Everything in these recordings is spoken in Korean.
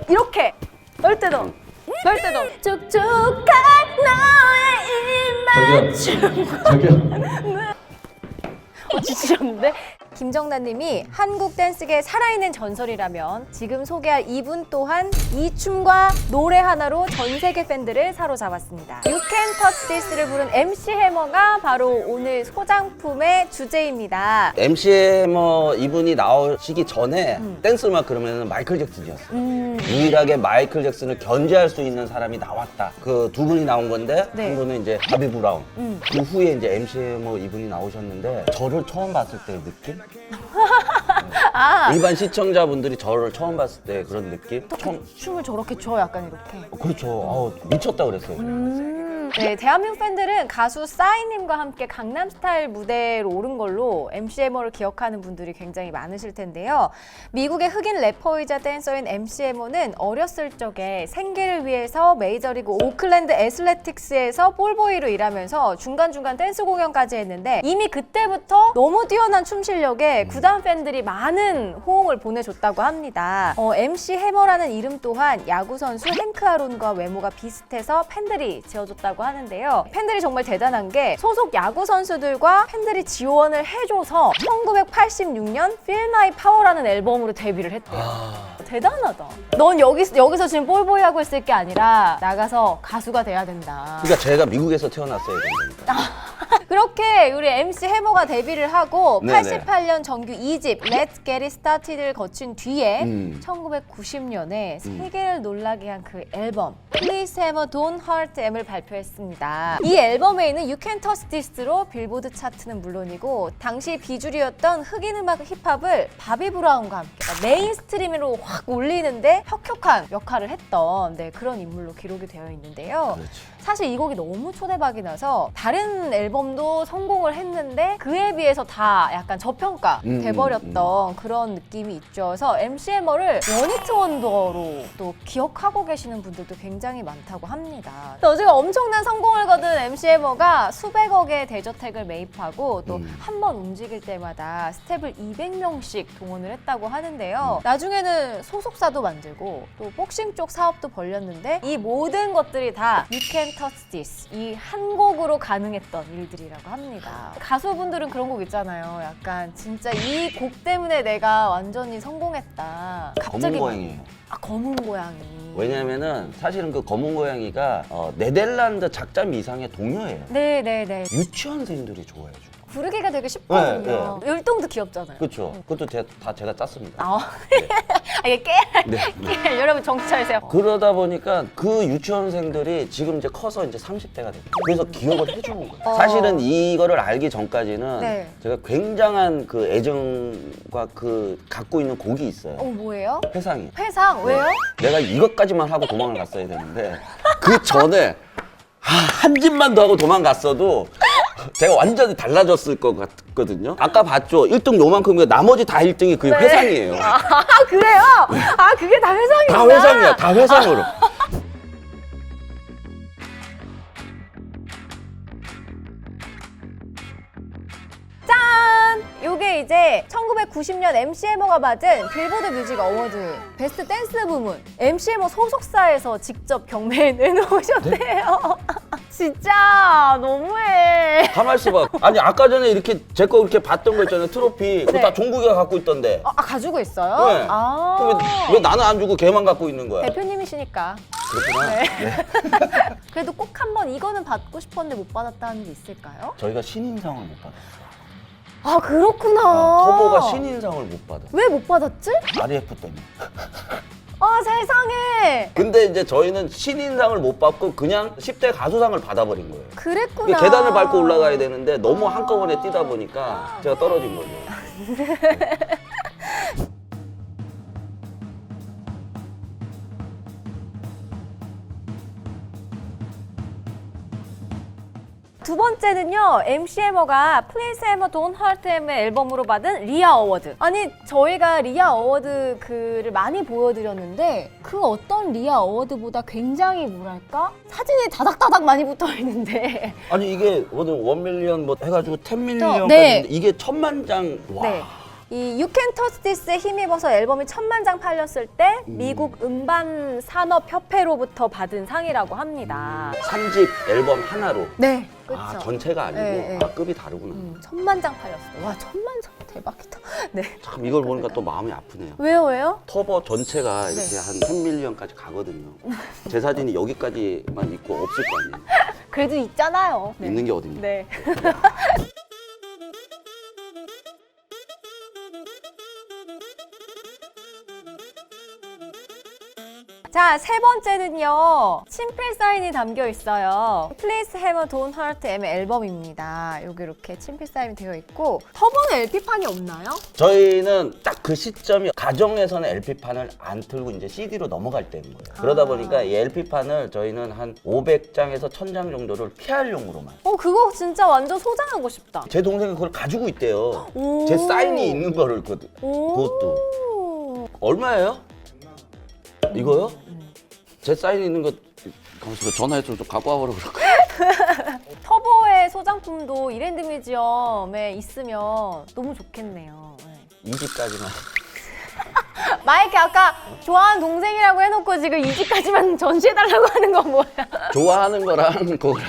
이렇게 열 때도 열 때도 촉촉한 너의 입맞춤. 저기요. 지치셨는데? 김정란님이 한국 댄스계의 살아있는 전설이라면 지금 소개할 이분 또한 이 춤과 노래 하나로 전 세계 팬들을 사로잡았습니다. You Can Touch This를 부른 MC 해머가 바로 오늘 소장품의 주제입니다. MC 해머 이분이 나오시기 전에 댄스 음악 그러면 마이클 잭슨이었어요. 유일하게 마이클 잭슨을 견제할 수 있는 사람이 나왔다. 그 두 분이 나온 건데 네. 한 분은 이제 바비 브라운. 그 후에 이제 MC 해머 이분이 나오셨는데 저를 처음 봤을 때의 느낌? 아, 일반 시청자분들이 저를 처음 봤을 때 그런 느낌? 처음 춤을 저렇게 춰 약간 이렇게. 그렇죠. 미쳤다 그랬어요. 네, 대한민국 팬들은 가수 싸이님과 함께 강남스타일 무대로 오른 걸로 MC 해머를 기억하는 분들이 굉장히 많으실 텐데요. 미국의 흑인 래퍼이자 댄서인 MC 해머는 어렸을 적에 생계를 위해서 메이저리그 오클랜드 애슬레틱스에서 볼보이로 일하면서 중간중간 댄스 공연까지 했는데 이미 그때부터 너무 뛰어난 춤 실력에 구단 팬들이 많은 호응을 보내줬다고 합니다. MC 해머라는 이름 또한 야구 선수 행크 아론과 외모가 비슷해서 팬들이 지어줬다고 하는데요. 팬들이 정말 대단한 게 소속 야구 선수들과 팬들이 지원을 해줘서 1986년 Feel My Power라는 앨범으로 데뷔를 했대요. 대단하다. 넌 여기서 지금 볼보이 하고 있을 게 아니라 나가서 가수가 돼야 된다. 그러니까 제가 미국에서 태어났어야 되는 거니까. 그렇게 우리 MC 해머가 데뷔를 하고 네네. 88년 정규 2집 Let's Get It Started를 거친 뒤에 1990년에 세계를 놀라게 한 그 앨범 Please Hammer Don't Hurt M을 발표했습니다. 이 앨범에 있는 You Can Touch This로 빌보드 차트는 물론이고 당시 비주류였던 흑인 음악 힙합을 바비 브라운과 함께 그러니까 메인스트림으로 확 올리는데 혁혁한 역할을 했던 그런 인물로 기록이 되어 있는데요. 그렇죠. 사실 이 곡이 너무 초대박이 나서 다른 앨범도 성공을 했는데 그에 비해서 다 약간 저평가 돼버렸던 그런 느낌이 있죠. 그래서 MC 해머를 원히트 원더로 또 기억하고 계시는 분들도 굉장히 많다고 합니다. 어제가 엄청난 성공을 거둔 MC 해머가 수백억의 대저택을 매입하고 또 한 번 움직일 때마다 스텝을 200명씩 동원을 했다고 하는데요. 나중에는 소속사도 만들고 또 복싱 쪽 사업도 벌렸는데 이 모든 것들이 다 You Can Touch This 이 한 곡으로 가능했던 일들이라고 합니다. 가수분들은 그런 곡 있잖아요. 약간 진짜 이 곡 때문에 내가 완전히 성공했다. 검은 고양이에요. 검은 고양이. 왜냐면은 사실은 그 검은 고양이가 네덜란드 작자 미상의 동요예요. 네네네. 유치원생들이 좋아해요. 부르기가 되게 쉽거든요. 율동도 귀엽잖아요. 그렇죠. 그것도 다 제가 짰습니다. 이게 깨. 여러분 정신 차리세요. 그러다 보니까 그 유치원생들이 지금 이제 커서 이제 30대가 됐고 그래서 기억을 해주는 거예요. 사실은 이거를 알기 전까지는 네. 제가 굉장한 그 애정과 그 갖고 있는 곡이 있어요. 뭐예요? 회상이. 회상? 왜요? 내가 이것까지만 하고 도망을 갔어야 되는데 그 전에 한 집만 더 하고 도망갔어도 제가 완전히 달라졌을 것 같거든요. 아까 봤죠? 1등 요만큼이고 나머지 다 1등이 그 회상이에요. 그래요? 그게 다 회상이구나. 다 회상이야. 다 회상으로. 짠! 요게 이제 1990년 MC 해머가 받은 빌보드 뮤직 어워드 베스트 댄스 부문 MC 해머 소속사에서 직접 경매에 내놓으셨대요. 진짜 너무해. 가만 있어봐. 아니 아까 전에 이렇게 제 거 이렇게 봤던 거 있잖아요. 트로피. 그거 네. 다 종국이가 갖고 있던데. 가지고 있어요? 네. 그럼 왜 나는 안 주고 걔만 갖고 있는 거야? 대표님이시니까. 그렇구나. 네. 네. 그래도 꼭 한번 이거는 받고 싶었는데 못 받았다는 게 있을까요? 저희가 신인상을 못 받았어요. 그렇구나. 터보가 신인상을 못 받아. 왜 못 받았지? RF 때문에. 세상에. 근데 이제 저희는 신인상을 못 받고 그냥 10대 가수상을 받아버린 거예요. 그랬구나. 계단을 밟고 올라가야 되는데 너무 한꺼번에 뛰다 보니까 제가 떨어진 거죠. 두 번째는요, MC 해머가 Please Hammer Don't Hurt M의 앨범으로 받은 리아 어워드. 아니, 저희가 리아 어워드 그를 많이 보여드렸는데 그 어떤 리아 어워드보다 굉장히 뭐랄까? 사진이 다닥다닥 많이 붙어 있는데 아니 이게 오늘 1밀리언 뭐 해가지고 10밀리언까지 네. 이게 1000만 장. 와. 네. 이 You Can Touch This에 힘입어서 앨범이 1000만 장 팔렸을 때 미국 음반 산업 협회로부터 받은 상이라고 합니다. 3집 앨범 하나로. 네, 그렇죠. 아, 전체가 아니고 네, 네. 아, 급이 다르구나. 1000만 장 팔렸어요. 와, 1000만 장 대박이다. 네. 참 이걸 보니까 또 마음이 아프네요. 왜요? 터보 전체가 이렇게 네. 한 10밀리언까지 가거든요. 제 사진이 여기까지만 있고 없을 거 아니에요. 그래도 있잖아요. 네. 있는 게 어딥니까? 네. 자, 세 번째는요. 친필 사인이 담겨 있어요. Please Have a Don't Hurt M 앨범입니다. 여기 이렇게 친필 사인이 되어 있고 터보는 LP판이 없나요? 저희는 딱 그 시점이 가정에서는 LP판을 안 틀고 이제 CD로 넘어갈 때인 거예요. 그러다 보니까 이 LP판을 저희는 한 500장에서 1000장 정도를 PR용으로만. 그거 진짜 완전 소장하고 싶다. 제 동생이 그걸 가지고 있대요. 오. 제 사인이 있는 거를 오. 그것도. 얼마예요? 이거요? 제 사인이 있는 거 가만있어 전화해서 좀 갖고 와보라고 그럴까? 터보의 소장품도 이랜드 뮤지엄에 있으면 너무 좋겠네요. 네. 2집까지만. 마이크 아까 좋아하는 동생이라고 해놓고 지금 2집까지만 전시해달라고 하는 건 뭐야? 좋아하는 거랑 그거랑.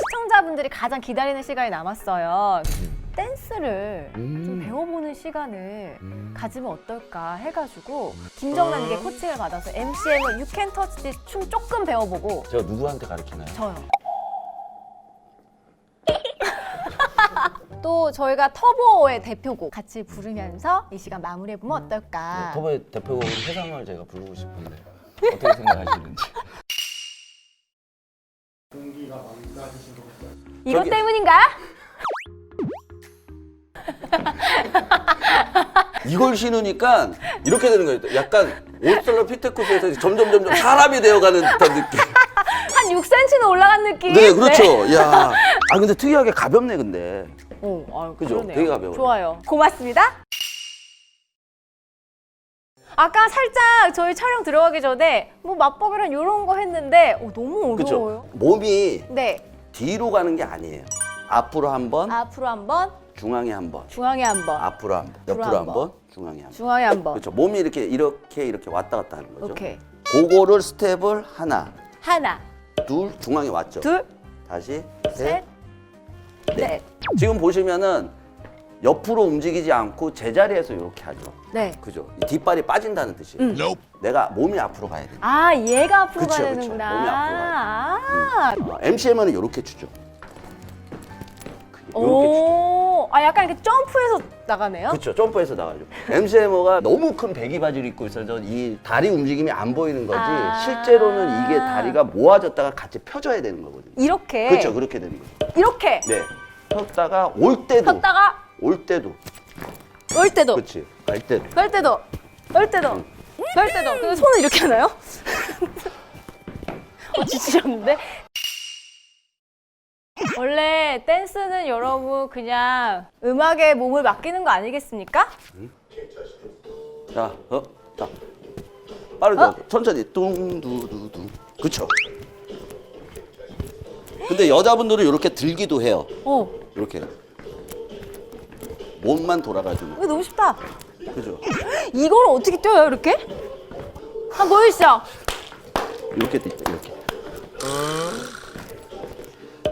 시청자분들이 가장 기다리는 시간이 남았어요. 댄스를 좀 배워보는 시간을 가지면 어떨까 해가지고 김정남에게 코칭을 받아서 MCM을 You Can Touch This 춤 조금 배워보고 제가 누구한테 가르치나요? 저요. 또 저희가 터보의 대표곡 같이 부르면서 이 시간 마무리해보면 어떨까? 터보의 대표곡은 해상을 제가 부르고 싶은데 어떻게 생각하시는지. 공기가 망가지신 것 같아요. 이것 저기- 때문인가? 이걸 신으니까 이렇게 되는 거예요. 약간 오스트랄로피테쿠스에서 점점 사람이 되어가는 듯한 느낌. 한 6cm는 올라간 느낌? 네, 그렇죠. 야, 아 근데 특이하게 가볍네 근데. 그죠? 그러네요. 되게 가벼워요. 좋아요. 고맙습니다. 아까 살짝 저희 촬영 들어가기 전에 뭐 맞법이랑 이런 거 했는데 너무 그렇죠. 어려워요. 몸이 네. 뒤로 가는 게 아니에요. 앞으로 한 번, 앞으로 한 번, 중앙에 한 번, 중앙에 한 번, 앞으로 한 번, 앞으로 옆으로 한 한 번. 번, 중앙에 한 번. 중앙에 한 번. 그렇죠. 몸이 이렇게 왔다 갔다 하는 거죠. 오케이. 그거를 스텝을 하나, 하나, 둘, 중앙에 왔죠. 둘, 다시 셋, 셋, 넷. 지금 보시면은 옆으로 움직이지 않고 제자리에서 이렇게 하죠. 네. 그죠? 이 뒷발이 빠진다는 뜻이에요. 내가 몸이 앞으로 가야 돼. 아, 얘가 앞으로 그쵸, 가야 그쵸. 되는구나. 몸이 앞으로 아. MCM은 이렇게 추죠. 이렇게 추죠. 오. 약간 이렇게 점프해서 나가네요. 그렇죠. 점프해서 나가죠. MCM어가 너무 큰 배기 바지를 입고 있어서 이 다리 움직임이 안 보이는 거지. 아. 실제로는 이게 다리가 모아졌다가 같이 펴져야 되는 거거든요. 이렇게. 그렇죠. 그렇게 되는 거죠. 이렇게. 네. 폈다가 올 때도. 폈다가 올 때도. 올 때도. 그렇지. 갈 때도. 걸 때도. 걸 때도. 걸 때도. 근데 손을 이렇게 하나요? 지치셨는데? 원래 댄스는 여러분 그냥 음악에 몸을 맡기는 거 아니겠습니까? 자, 자. 빠르게 천천히 뚱두두둥. 그렇죠. 근데 여자분들은 이렇게 들기도 해요. 이렇게 몸만 돌아가지고. 이거 너무 쉽다. 그죠? 이걸 어떻게 뛰어요, 이렇게? 한번 보여주시죠. 이렇게 돼 있다. 이렇게.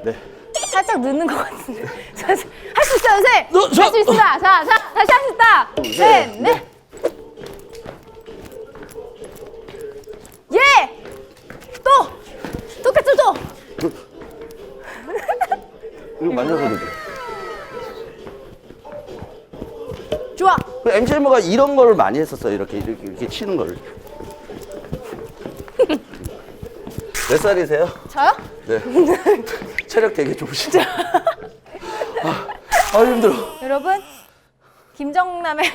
네. 살짝 늦는 것 같은데. 할 수 있어요, 선생님! 너, 저- 할 수 있습니다. 자, 다시 할 수 있다. 둘, 셋, 셋, 넷. 예! 똑같죠, 또! 이거 만져보도 돼. 좋아. MCM어가 이런 걸 많이 했었어요. 이렇게 치는 걸. 몇 살이세요? 저요? 네. 체력 되게 좋으시죠? 힘들어. 여러분, 김정남의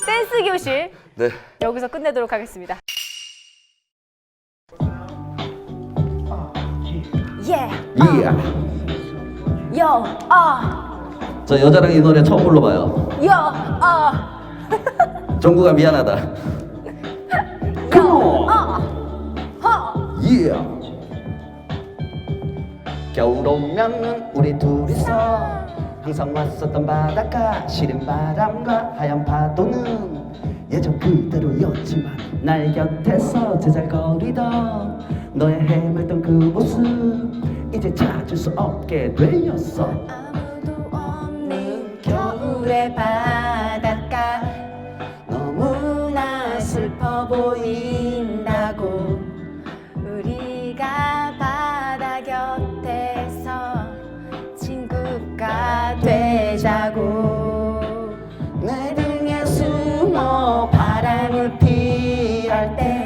댄스 교실 네. 여기서 끝내도록 하겠습니다. 예, 이야. 요, 저 여자랑 이 노래 처음 불러봐요. 요, 정국아 미안하다. 이야. 겨울 오면은 우리 둘이서 항상 왔었던 바닷가 시린 바람과 하얀 파도는 예전 그대로였지만 날 곁에서 제잘거리던 너의 해맑던 그 모습 이제 찾을 수 없게 되었어. 아무도 없는 겨울의 바닷가 너무나 슬퍼 보인다고 우리가 바다 곁에서 친구가 되자고 내 등에 숨어 바람을 피할 때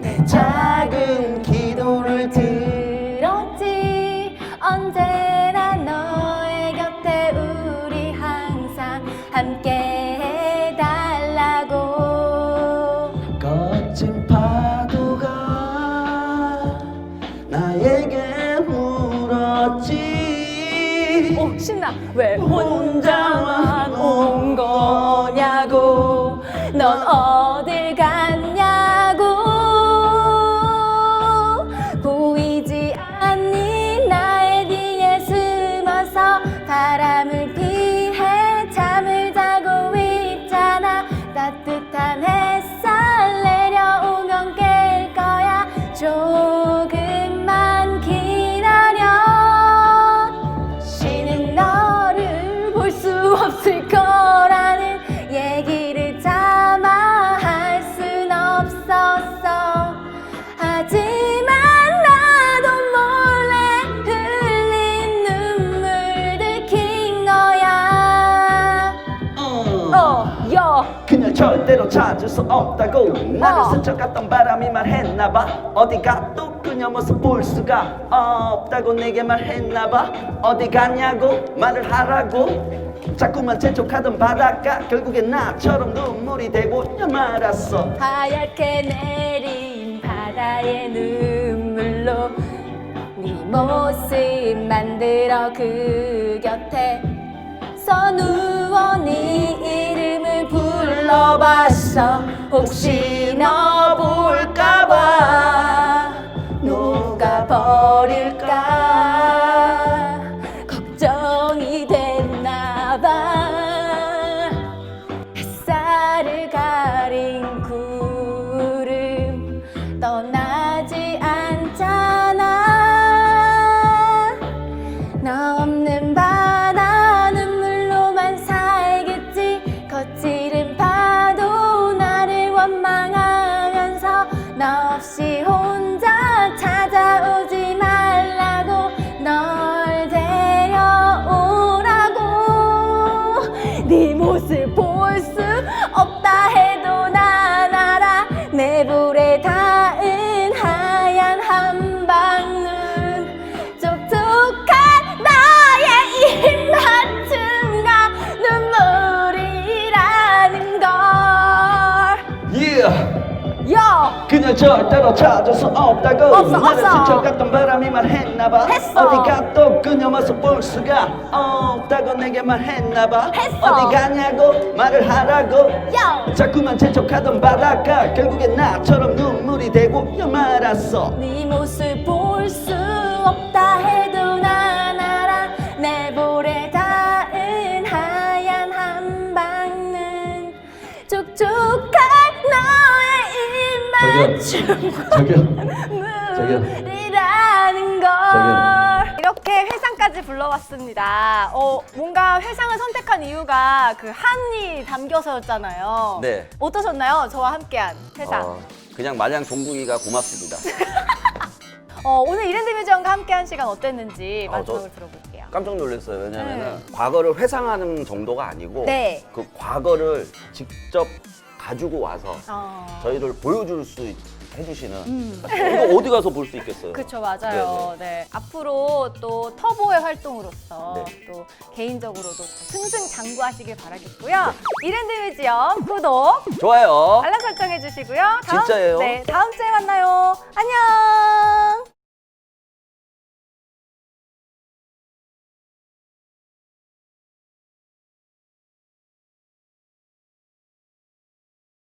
내 작은 기도를 들었지 언제나 너의 곁에 우리 항상 함께 해달라고 거친 파도가 나에게 물었지. 오 신나 왜 혼자만 온 거냐고 넌 어딜 갔냐고 보이지 않니 나의 뒤에 숨어서 바람을 피해 잠을 자고 있잖아 따뜻한 햇살 내려오면 깰 거야 조금만 기다려 쉬는 너를 볼 수 없을 거라는 얘기를 차마 할 순 없었어 하지만 나도 몰래 흘린 눈물 들킨 거야 야 그녀 절대로 찾을 수 없다고 나를 스쳐갔던 바람이 말했나봐 어디가 또 그녀 모습 볼 수가 없다고 내게 말했나봐 어디 갔냐고 말을 하라고 자꾸만 재촉하던 바닷가 결국엔 나처럼 눈물이 되고 말았어. 하얗게 내린 바다의 눈물로 네 모습 만들어 그 곁에 서 누워 네 이름을 불러봤어 혹시 너 볼까봐 녹아버릴까 걱정이 됐나봐 햇살을 가린 구름 떠나지 않잖아 너 없는 바다 눈물로만 살겠지 거칠은 파도 나를 원망하면서 너 없이 혼자 찾아오지 말라고 널 데려오라고 네 모습 볼 수 없다 해도 난 알아 내 볼에 닿은 하얀 한방눈 촉촉한 나의 입맞춤과 눈물이라는 걸 야! 그녀 절대로 찾을 수 없다고 없어, 나를 없어. 스쳐갔던 바람이 말했나봐 했어. 어디가 또 그녀 모습 볼 수가 없다고 내게 말했나봐 했어. 어디 가냐고 말을 하라고 야! 자꾸만 재촉하던 바닷가 결국엔 나처럼 눈물이 되고 말았어. 네 모습 볼 수 없다 해도 난 알아 내 볼에 닿은 하얀 한방눈 촉촉한 너의 입맞춤과 눈물이라는 걸 이렇게 회상까지 불러왔습니다. 뭔가 회상을 선택한 이유가 그 한이 담겨서였잖아요. 네. 어떠셨나요? 저와 함께한 회상. 그냥 마냥 종국이가 고맙습니다. 오늘 이랜드 뮤지엄과 함께한 시간 어땠는지 마지막으로 저- 들어볼게요. 깜짝 놀랐어요. 왜냐면은 과거를 회상하는 정도가 아니고 네. 그 과거를 직접 가지고 와서 저희를 보여줄 수 해주시는 이거 어디 가서 볼 수 있겠어요? 그렇죠, 맞아요. 네. 앞으로 또 터보의 활동으로서 네. 또 개인적으로도 승승장구하시길 바라겠고요. 이랜드 뮤지엄 구독, 좋아요. 알람 설정해 주시고요. 진짜예요? 네, 다음 주에 만나요.